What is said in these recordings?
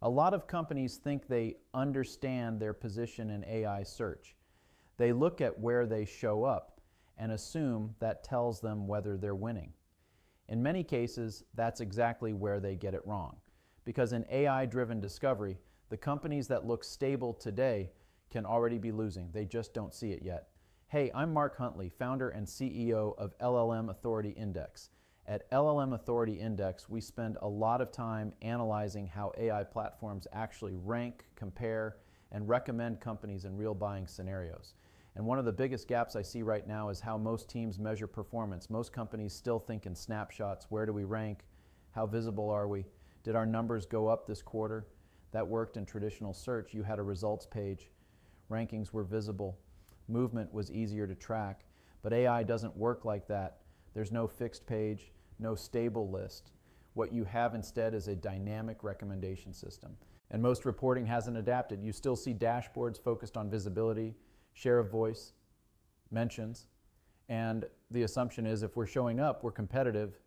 A lot of companies think they understand their position in AI search. They look at where they show up and assume that tells them whether they're winning. In many cases, that's exactly where they get it wrong. Because in AI-driven discovery, the companies that look stable today can already be losing. They just don't see it yet. Hey, I'm Mark Huntley, founder and CEO of LLM Authority Index. At LLM Authority Index, we spend a lot of time analyzing how AI platforms actually rank, compare, and recommend companies in real buying scenarios. And one of the biggest gaps I see right now is how most teams measure performance. Most companies still think in snapshots. Where do we rank? How visible are we? Did our numbers go up this quarter? That worked in traditional search. You had a results page. Rankings were visible. Movement was easier to track. But AI doesn't work like that. There's no fixed page, no stable list. What you have instead is a dynamic recommendation system. And most reporting hasn't adapted. You still see dashboards focused on visibility, share of voice, mentions, and the assumption is if we're showing up, we're competitive.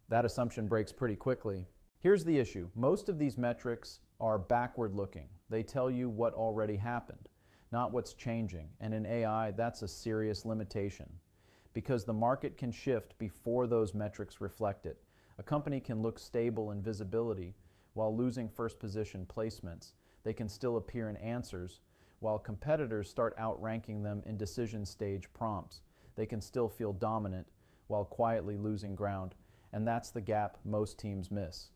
That assumption breaks pretty quickly. Here's the issue. Most of these metrics are backward looking. They tell you what already happened, not what's changing. And in AI, that's a serious limitation, because the market can shift before those metrics reflect it. A company can look stable in visibility while losing first position placements. They can still appear in answers while competitors start outranking them in decision stage prompts. They can still feel dominant while quietly losing ground. And that's the gap most teams miss.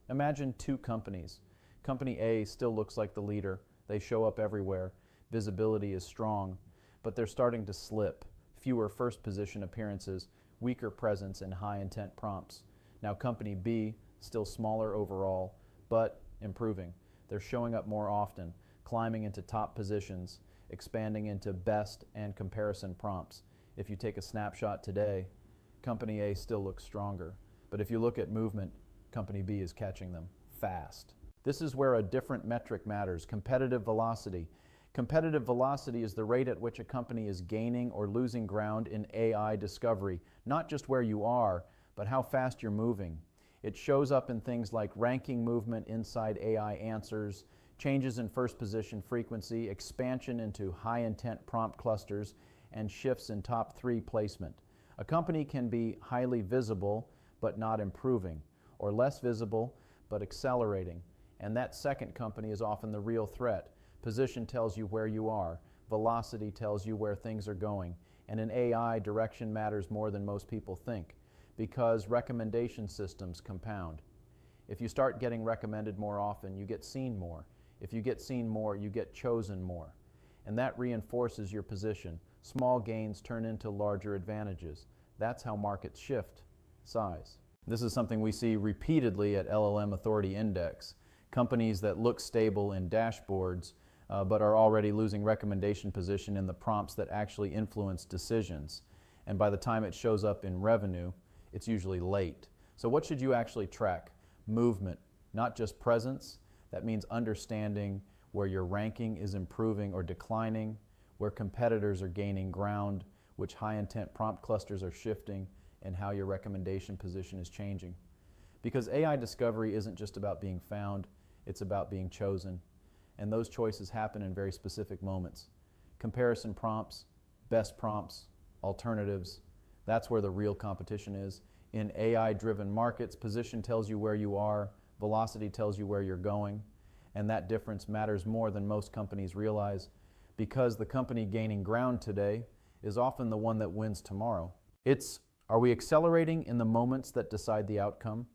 Imagine two companies. Company A still looks like the leader. They show up everywhere. Visibility is strong, but they're starting to slip. Fewer first position appearances, weaker presence in high intent prompts. Now company B, still smaller overall, but improving. They're showing up more often, climbing into top positions, expanding into best and comparison prompts. If you take a snapshot today, company A still looks stronger. But if you look at movement, company B is catching them fast. This is where a different metric matters, competitive velocity. Competitive velocity is the rate at which a company is gaining or losing ground in AI discovery, not just where you are, but how fast you're moving. It shows up in things like ranking movement inside AI answers, changes in first position frequency, expansion into high intent prompt clusters, and shifts in top 3 placement. A company can be highly visible but not improving, or less visible but accelerating. And that second company is often the real threat. Position tells you where you are. Velocity tells you where things are going. And in AI, direction matters more than most people think, because recommendation systems compound. If you start getting recommended more often, you get seen more. If you get seen more, you get chosen more. And that reinforces your position. Small gains turn into larger advantages. That's how markets shift size. This is something we see repeatedly at LLM Authority Index. Companies that look stable in dashboards but are already losing recommendation position in the prompts that actually influence decisions. And by the time it shows up in revenue, it's usually late. So what should you actually track? Movement, not just presence. That means understanding where your ranking is improving or declining, where competitors are gaining ground, which high intent prompt clusters are shifting, and how your recommendation position is changing. Because AI discovery isn't just about being found, it's about being chosen. And those choices happen in very specific moments. Comparison prompts, best prompts, alternatives, that's where the real competition is. In AI-driven markets, position tells you where you are, velocity tells you where you're going, and that difference matters more than most companies realize, because the company gaining ground today is often the one that wins tomorrow. Are we accelerating in the moments that decide the outcome?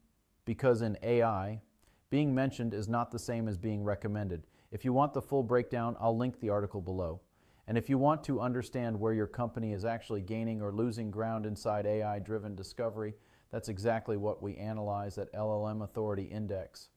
Because in AI, being mentioned is not the same as being recommended. If you want the full breakdown, I'll link the article below. And if you want to understand where your company is actually gaining or losing ground inside AI-driven discovery, that's exactly what we analyze at LLM Authority Index.